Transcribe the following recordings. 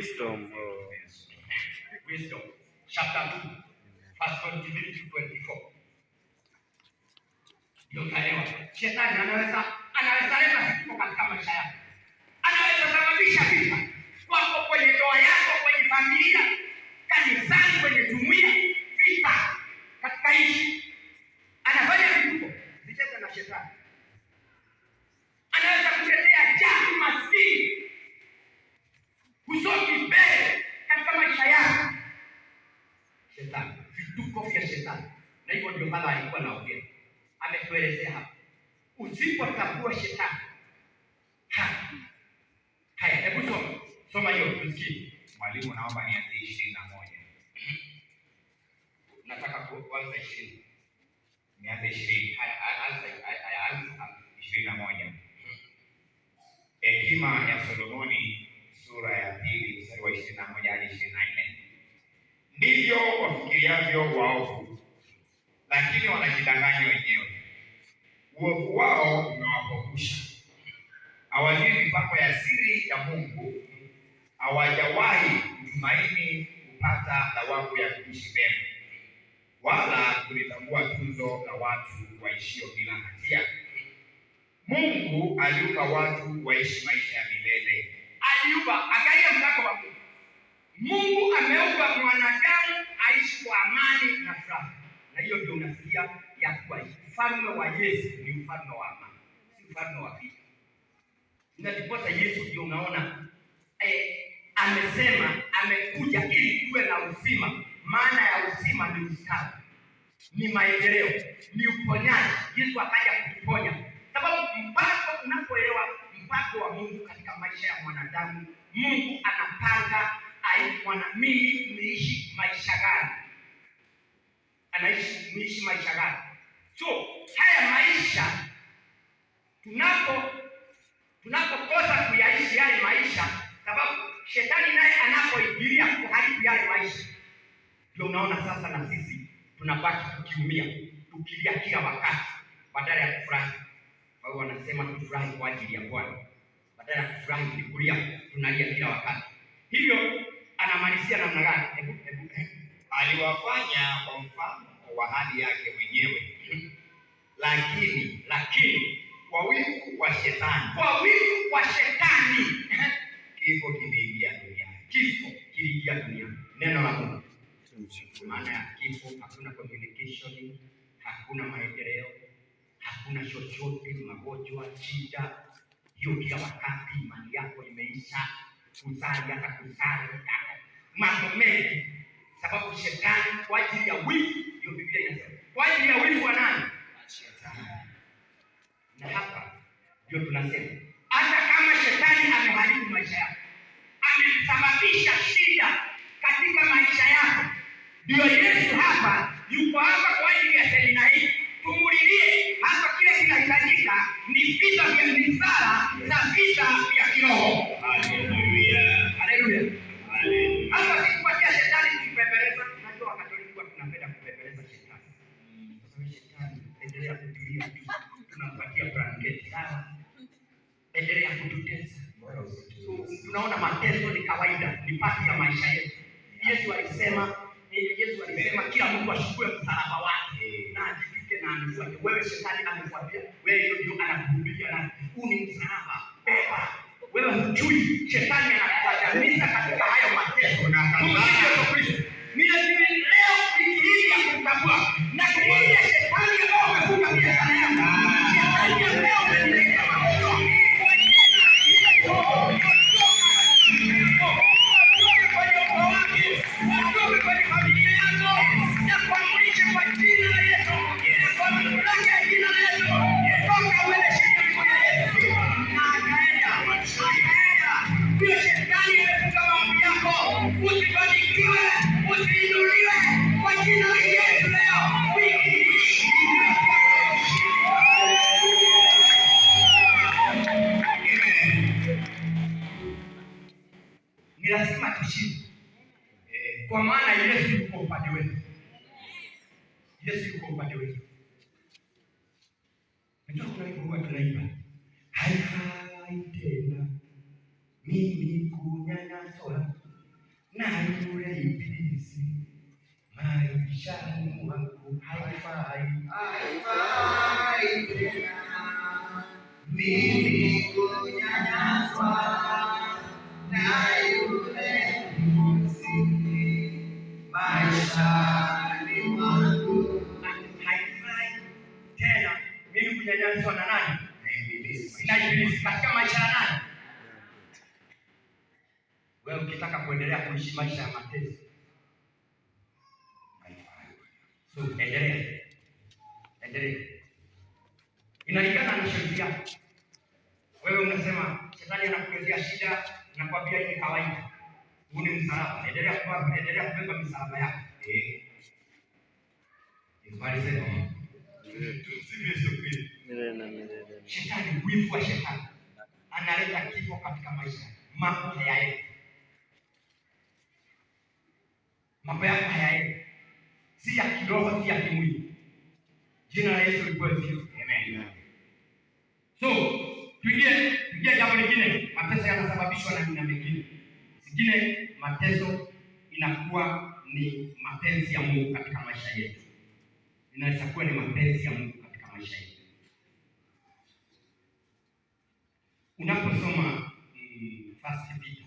Wisdom. Wisdom, chapter 2, verse 23 to 24. Ndio kaelewa. Shetani anaweza leta vituko katika maisha yako. Anaweza sababisha vita kwako, kwenye ndoa yako, kwenye familia, kanisani, kwenye jumuiya, vita katika nchi. Anafanya vituko. Zicheze na shetani. Anaweza kuletea jambo maskini, kusoki mbele katika maisha yako. Shetani, vituko vya shetani. Na hivyo ndio Baba alikuwa anaongea. Ametuelezea hapa. Usipotambua shetani. Haya, hebu soma hiyo tusikie. Mwalimu, naomba nianze 21. Nataka kuanza 20. Nianze 20. Anza 21. Hekima ya Solomoni sura ya 2 mstari wa 21 hadi 24. Ndivyo wafikiriavyo waovu, lakini wanajidanganya wenyewe. Uovu wao umewapofusha. Hawajui mipango ya siri ya Mungu. Hawajawahi kutumaini kupata thawabu ya kuishi mema, wala kulitambua tuzo la watu waishio bila hatia. Mungu aliumba watu waishi maisha ya milele. Angalia mpango wa Mungu. Mungu ameumba mwanadamu aishi kwa amani na furaha. Na hiyo ndio unasikia ya kuwa ufalme wa Yesu ni ufalme wa amani, si ufalme wa vita. Ndipo Yesu ndio unaona amesema amekuja ili tuwe na uzima. Maana ya uzima ni ustawi, ni maendeleo, ni uponyaji. Yesu akaja kutuponya. Sababu mpaka unapoelewa mpango wa Mungu katika maisha ya mwanadamu, Mungu anapanga mimi niishi maisha gani? Niishi maisha gani? So, haya maisha tunapokosa kuyaishi yale maisha, sababu shetani naye anapoingilia kuharibu yale maisha, ndio unaona sasa na sisi tunabaki tukiumia, tukilia kila wakati badala ya kufurahi. Wao wanasema tufurahi kwa ajili ya Bwana. Badala ya kufurahi kulia, tunalia kila wakati. Hivyo anamalizia namna gani? Aliwafanya kwa mfano wa hali yake mwenyewe, lakini kwa wivu wa shetani, kifo kiliingia duniani. Neno la Mungu. Maana ya kifo, hakuna communication, hakuna maendeleo, hakuna chochote, magonjwa, shida. Hiyo kila wakati imani yako imeisha, mambo mengi, sababu shetani kwa ajili ya wivu. Hiyo Biblia inasema kwa ajili ya wivu wa nani? Shetani. Na hapa ndio tunasema hata kama shetani ameharibu maisha yako, amesababisha shida katika maisha yako, ndio Yesu hapa yuko hapa kwa ajili ya semina hii. Tumulilie hapa, kile kinahitajika ni vita vya misala za vita vya kiroho. Haleluya. Haleluya. Hapa sikupatia shetani kumpembeleza. Najua Wakatoliki tunapenda kumpembeleza shetani. Sasa shetani endelea kutulia tu. Tunampatia blanketi. Endelea kututesa. Tunaona mateso ni kawaida, ni pati ya maisha yetu. Yesu alisema kila mtu ashukue msalaba wake na ajitwike na anifuate. Wewe shetani amekwambia wewe ndio anakuhubiria na huu ni msalaba. Wewe hujui shetani anakuadamisha katika hayo mateso na Yesu Kristo. Mimi leo wiki ya kutambua na kuambia shetani ambao amefunga biashara yako. Shetani leo ameniletea magonjwa. Ni lazima tushinde. Kwa maana Yesu yuko upande wetu. Yesu yuko upande wetu. Najua kuna wimbo tunaimba. Haifai tena mimi kunyanyaswa na yule ibilisi maishani mwangu haifai tena mimi kunyanyaswa na yule ibilisi maishani mwangu haifai tena mimi kunyanyaswa na nani? Na ibilisi katika maisha ya nani? Wewe ukitaka kuendelea kuishi maisha ya mateso, so endelea. Inalingana na sheria. Wewe unasema shetani anakuletea shida, nakwambia hii ni kawaida. Huu ni msalaba. Endelea kubeba msalaba yako. Shetani, wivu wa shetani analeta kifo katika maisha. Mambo hayaendi. Mambo yako hayaendi. Si ya kiroho, si ya kimwili. Jina la Yesu lipewe. Amen. So, tuingie jambo lingine. Mateso yanasababishwa na nini mengine? Singine mateso inakuwa ni mapenzi ya Mungu katika maisha yetu. Inaweza kuwa ni mapenzi ya Mungu katika maisha yetu. Unaposoma First Peter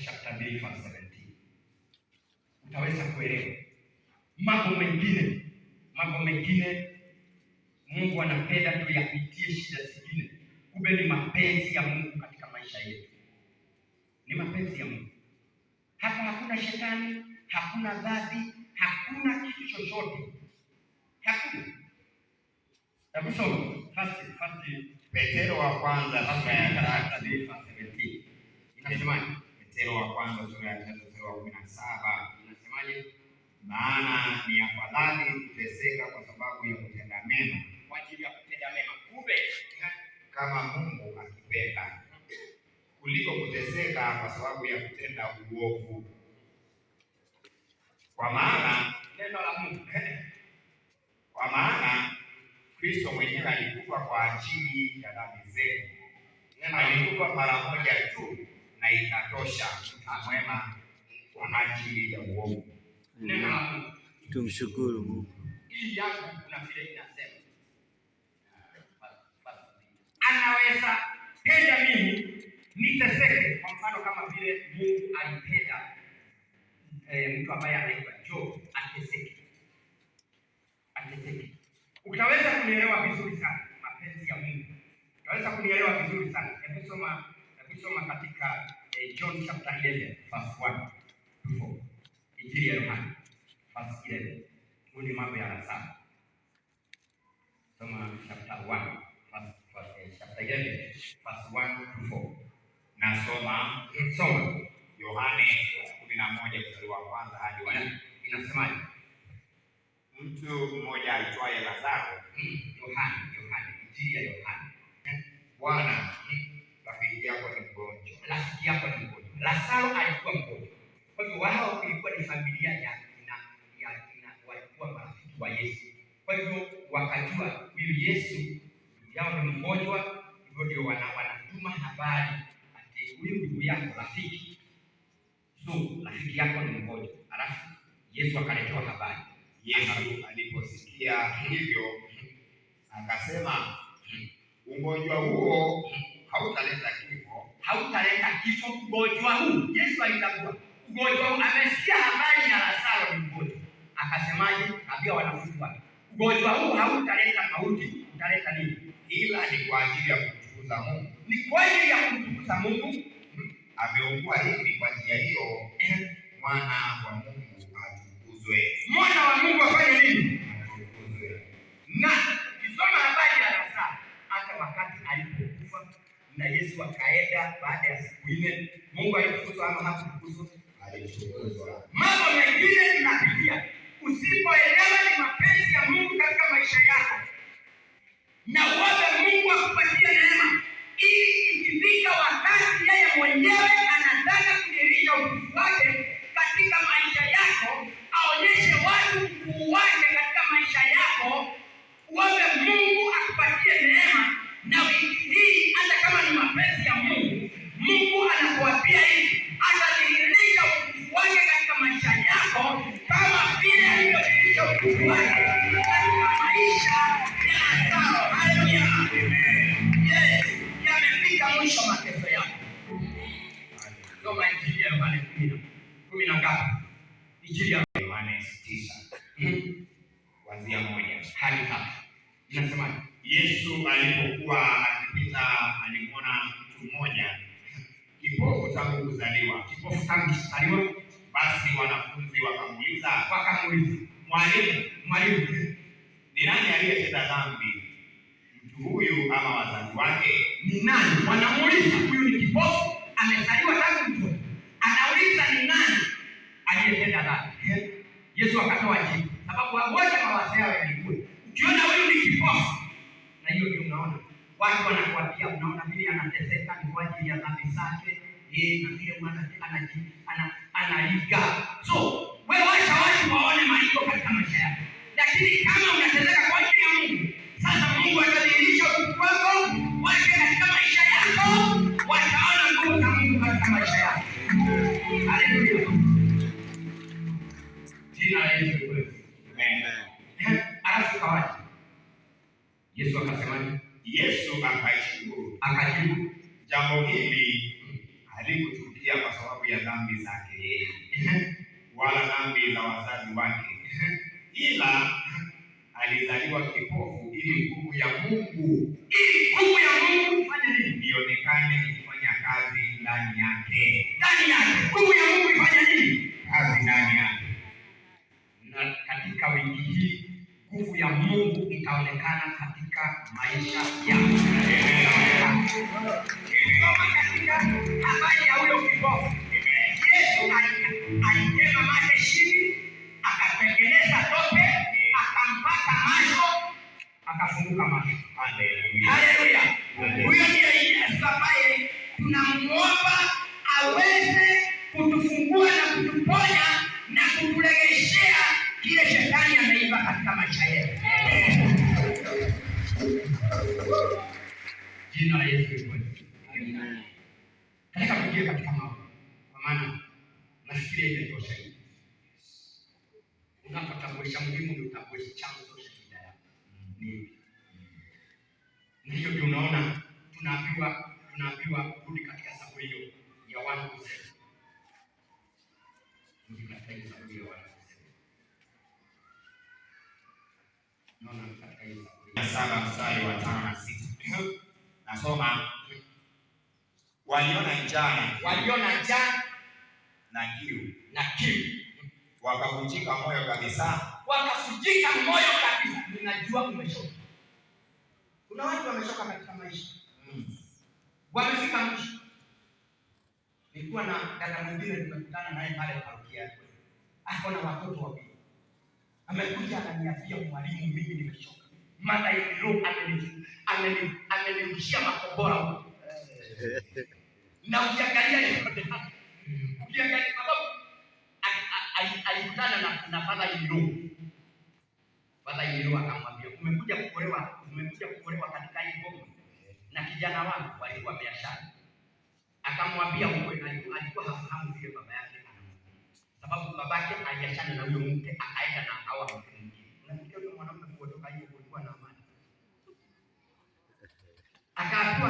chapter 2 verse 17, utaweza kuelewa mambo mengine Mungu anapenda tuyapitie shida zingine. Kumbe ni mapenzi ya Mungu katika maisha yetu. Ni mapenzi ya Mungu. Hapa hakuna shetani, hakuna dhambi, hakuna kitu chochote. Hakuna. Hebu soma First Petero wa kwanza sura ya 3 verse 17. Inasemaje? Petero wa kwanza sura ya 3 mstari wa 17. Inasemaje? Maana ni afadhali kuteseka kwa sababu ya kutenda mema, Kwa ajili ya kutenda mema. Kumbe kama Mungu akipenda, kuliko kuteseka kwa sababu ya kutenda uovu. Kwa maana neno la Mungu Kristo mwenyewe alikufa kwa ajili ya dhambi zetu. Alikufa mara moja tu na ikatosha, mwema kwa ajili ya uovu. Neno la Mungu. Tumshukuru Mungu. Hii yangu kuna vile inasema. Anaweza penda mimi niteseke. Kwa mfano kama vile Mungu alipenda mtu ambaye anaitwa Job ateseke. Utaweza kunielewa vizuri sana mapenzi ya Mungu. Utaweza kunielewa vizuri sana. Hebu soma katika John chapter 11 verse 1 to 4. Injili ya Yohana verse 11. Huu ni mambo ya rasaba. Soma chapter 1 chapter 11 verse 1 to 4. Nasoma Yohana 11 mstari wa kwanza hadi wa 4. Inasemaje? Mtu mmoja aitwaye Lazaro, Yohana, Injili ya Yohana. Bwana, rafiki yako ni mgonjwa. Lazaro alikuwa mgonjwa. Kwa hivyo wao ilikuwa ni familia walikuwa marafiki wa Yesu. Kwa hivyo wakajua huyu Yesu yao ni mgonjwa, hivyo ndio wanatuma habari ati huyu ndugu yako rafiki. So rafiki yako ni mgonjwa. Alafu Yesu akaletewa habari. Yesu aliposikia hivyo akasema, ugonjwa huo hautaleta kifo. Ugonjwa huu Yesu alitambua. Ugonjwa huu, amesikia habari ya Lazaro ni mgonjwa. Akasemaje? Kaambia wanafunzi wake, ugonjwa huu hautaleta mauti, utaleta nini? Ila ni kwa ajili ya kumtukuza Mungu. Ni kwa ajili ya kumtukuza Mungu. Ameugua hivi kwa njia hiyo mwana wa Mungu atukuzwe. Mwana wa Mungu afanye nini? Atukuzwe. Na kisoma habari ya Lazaro, hata wakati alipokufa na Yesu akaenda baada ya siku 4, Mungu alitukuzwa ama hakutukuzwa? Alitukuzwa. Mambo mengine tunapitia. Usipoelewa ni mapenzi ya Mungu katika maisha yako, na uombe Mungu akupatie neema, ili ikifika wakati yeye mwenyewe anataka kudhihirisha utukufu wake katika maisha yako, aonyeshe watu ukuu wake katika maisha yako, uombe Mungu akupatie neema. Na wiki hii hata kama ni mapenzi ya Mungu, Mungu anakuapia hivi, atadhihirisha kusoma Injili ya Yohane 10 na ngapi? Injili ya Yohane 9 kuanzia 1 hadi 3. Inasemaje? Yesu alipokuwa akipita alimwona mtu mmoja kipofu tangu kuzaliwa. Basi wanafunzi wakamuuliza, Mwalimu, ni nani aliyetenda dhambi, mtu huyu ama wazazi wake? Ni nani? Wanamuuliza, huyu ni kipofu, amezaliwa tangu mtoto. Anauliza ni nani aliyetenda dhambi. Yesu akatoa jibu, sababu wote mawazo yao yalikuwa, ukiona huyu ni kipofu, na hiyo ndio unaona watu wanakuambia, unaona vile anateseka ni kwa ajili ya dhambi zake, na vile analiga. So wewe wacha watu waone malipo katika maisha yako, lakini kama unateseka kwa ajili ya Mungu, sasa Mungu atadhihirisha utukufu wake katika maisha yako, wataona nguvu za Mungu katika maisha yako. Haleluya. Jina la Yesu litukuzwe. Amen. Alafu kawaje? Yesu akasemaje? Yesu akajibu, jambo hili halikutukia kwa sababu ya dhambi zake yeye, wala dhambi za wazazi wake, ila alizaliwa kipofu ili nguvu ya Mungu ifanye nini? Ionekane ikifanya kazi ndani yake. Nguvu ya Mungu ifanye nini? Kazi ndani yake. Na katika wiki hii nguvu ya Mungu itaonekana katika maisha yako. Katika habari ya huyo kipofu, Yesu alitema maji chini, akatengeneza tope, akampaka macho, akafunguka macho. Haleluya. Huyo ndiye Yesu ambaye tunamuomba aweze kutufungua na kutuponya na kuturegeshea kile shetani ameiba katika maisha yetu. Jina la Yesu litukuzwe. Amen. Katika kuingia katika maombi, kwa maana nafikiria imetosha hii. Unapotambulisha muhimu ndio utambulisha chanzo cha shida yako. Ndio ndio unaona tunaambiwa kurudi katika Zaburi hiyo ya 1:7. Ndio katika Zaburi ya 1:7. Naona katika hiyo Zaburi 7 mstari wa 5 na 6. Nasoma, waliona njaa na kiu, wakavunjika moyo kabisa. Ninajua umeshoka. Kuna watu wameshoka katika maisha. Wamefika mwisho. Nilikuwa na dada mwingine nimekutana naye pale parokia yake. Ako na watoto wawili. Amekuja ananiambia, mwalimu, mimi nimechoka. Mada ya roho amenirudishia makobora huko. Na ukiangalia sababu alikutana na Father Yiro akamwambia, umekuja kukolewa katika hii bomu na kijana wangu walikuwa biashara. Akamwambia ukweli, alikuwa hafahamu vile baba yake anamwambia, sababu babake aliachana na huyo mke akaenda na akaoa mke mwingine. Unafikia huyo mwanamume kutoka hiyo kulikuwa na amani. Akaambiwa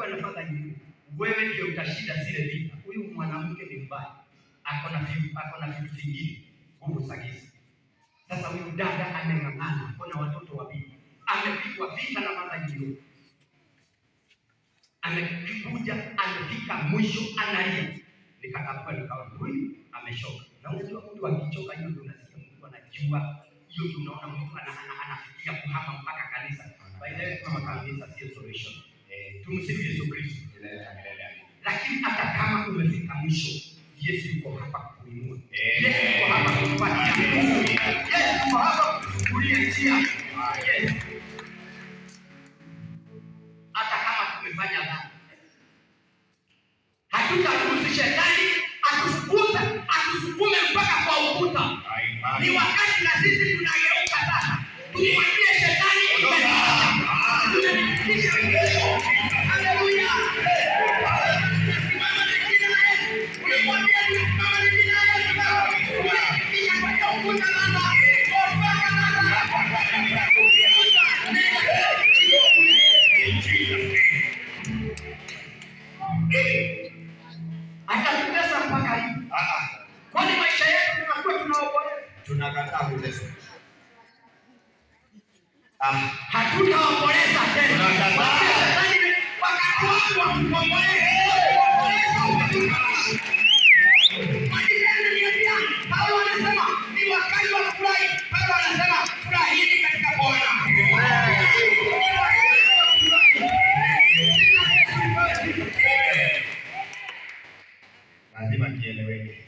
na Father Yiro, wewe ndio utashinda zile vita. Huyu mwanamke ni mbaya, ako na vitu vingine, nguvu za giza. Sasa huyu dada ameng'ang'ana, ako na watoto wawili, amepigwa vita na Father Yiro, amefika mwisho, analia. Nikawa huyu ameshoka. Na unajua mtu akichoka, hiyo ndio unasikia mtu anajua, hiyo ndio unaona mtu anafikia kuhama mpaka kanisa. By the way, kama kanisa sio solution. Tumsifu Yesu Kristo. Lakini hata kama umefika mwisho, Yesu yuko hapa kukuinua. Yesu yuko hapa kukupatia. Yesu yuko hapa kukulia njia. Yes. Hata kama tumefanya dhambi, hatutaruhusu shetani atusukume mpaka kwa ukuta. Ni wakati na sisi tunageuka sasa. Tumwambie shetani haleluya. Simama na jina la Yesu. Unamwambia simama na jina la Yesu. Kisha kwa ukuta sasa. Atatutesa tunakataa kuteswa. Hatutaomboleza tena. Wakati wangu wa kuomboleza. Paulo anasema ni wakati wa kufurahi. Paulo anasema furahini katika Bwana. Lazima kieleweke.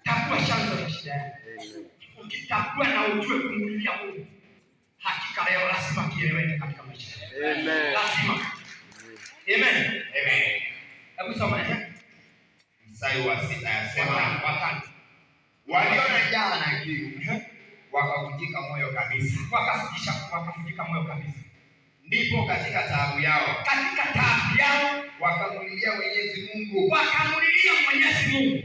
Takuwa chanzo cha shida yako. Ukitakuwa na ujue kumlilia Mungu, hakika leo lazima kieleweke katika maisha yako. Amen. Lazima. Amen. Amen. Hebu soma mstari wa 6 yasema, watano. Waliona njaa na kiu, wakavunjika moyo kabisa. Wakavunjika moyo kabisa. Ndipo katika taabu yao wakamulilia Mwenyezi Mungu,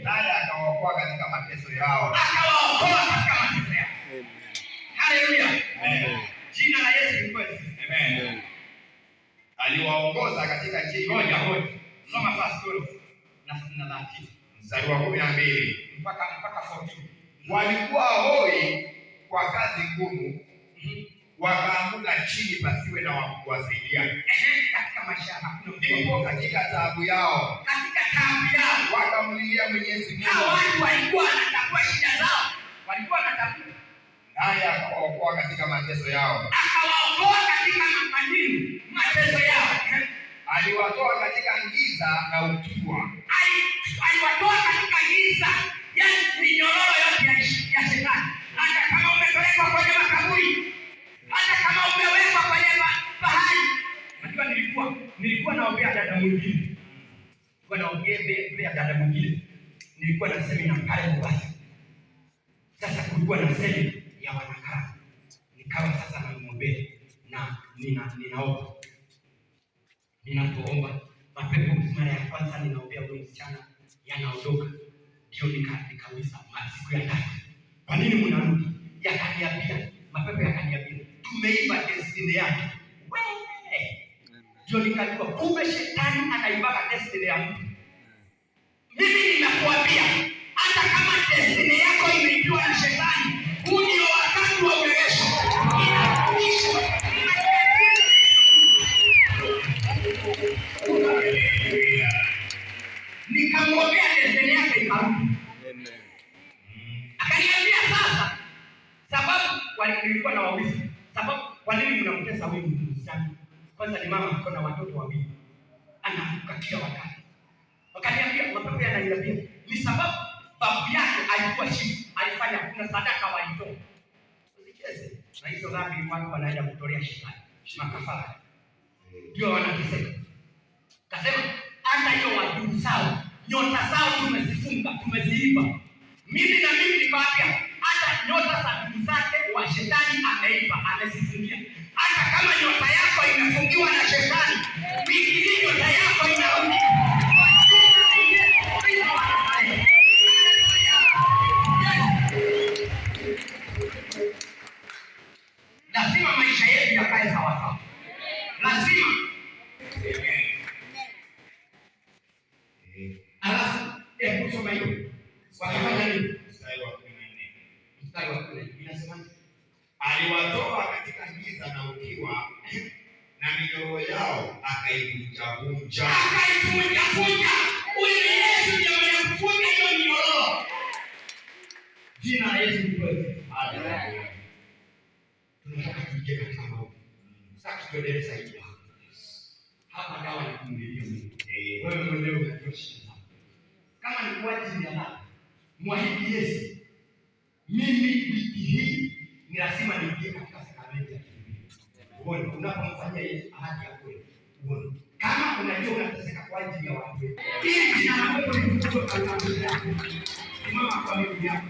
naye akawaokoa katika mateso yao. Haleluya. Jina la Yesu libarikiwe. Amen. Aliwaongoza katika njia moja. Soma verse 12 na 13. Mstari wa 12 mpaka 14. Walikuwa hoi kwa kazi ngumu, wakaanguka chini pasiwe na wa kuwasaidia. Katika maisha hakuna mtu. Ndipo katika taabu yao wakamlilia Mwenyezi Mungu. Hao watu walikuwa wanatatua shida zao. Walikuwa wanatatua. Naye akawaokoa katika mateso yao. Akawaokoa katika mateso yao. Aliwatoa katika giza na ukiwa. Aliwatoa katika giza, yaani minyororo yote ya shetani. Hata kama umepelekwa kwenye makaburi, hata kama umewekwa kwenye bahari. Najua nilikuwa naombea dada mwingine. Nilikuwa na semina pale Mombasa. Sasa kulikuwa na semina ya wanakara. Nikawa sasa namwombea na ninaomba. Ninapoomba mapepo mara ya kwanza ninaombea huyo msichana yanaondoka. Ndio nikauliza siku ya tatu, kwa nini mnarudi? Yakaniambia, mapepo yakaniambia, tumeiba destiny yake. Ndio nikajua kumbe shetani anaibaka destiny ya mtu. Mimi ninakuambia hata kama destiny yako imeibiwa na shetani, huu ndio wakati wa urejesho. Nikamwambia destiny yake ikarudi. Akaniambia sasa, sababu nilikuwa na wauliza, sababu kwa nini mnamtesa huyu msichana? Kwanza ni mama ako na watoto wawili. Anaamka kila wakati. Wakaniambia, mapepo yananiambia, ni sababu babu yake alikuwa chifu, alifanya kuna sadaka walitoa. Usicheze. Na hizo dhambi watu wanaenda kutolea shetani. Makafara. Ndio wanateseka. Kasema hata hiyo wadudu zao, nyota zao tumezifunga, tumeziiba. Mimi nikawaambia hata nyota za ndugu zake wa shetani ameiba, amezifungia. Hata kama nyota yako imefungiwa na shetani, wiki hii nyota yako inarudi. Lazima maisha yetu yakae sawa sawa. Lazima. Alafu kusoma hiyo. Wakafanya nini? Mstari wa 14. Mstari wa 14 inasema aliwatoa katika giza na ukiwa, na minyororo yao akaivunja. Huyu Yesu ndiye anayefunga hiyo minyororo. Jina la Yesu libarikiwe. Haleluya. Tunataka tuje katika maombi. Sasa tuendelee zaidi hapa. Dawa ni kumlilia Mungu. Wewe mwenyewe unajua shida zako. Kama ni kwa ajili ya nani? Mwahidi Yesu, mimi wiki hii ni lazima niingie katika sakramenti ya kimbilio. Uone unapomfanyia Yesu ahadi ya kweli. Uone kama unajua unateseka kwa ajili ya watu. Hii jina la Mungu litukuzwe kwa ajili yako. Simama kwa miguu yako.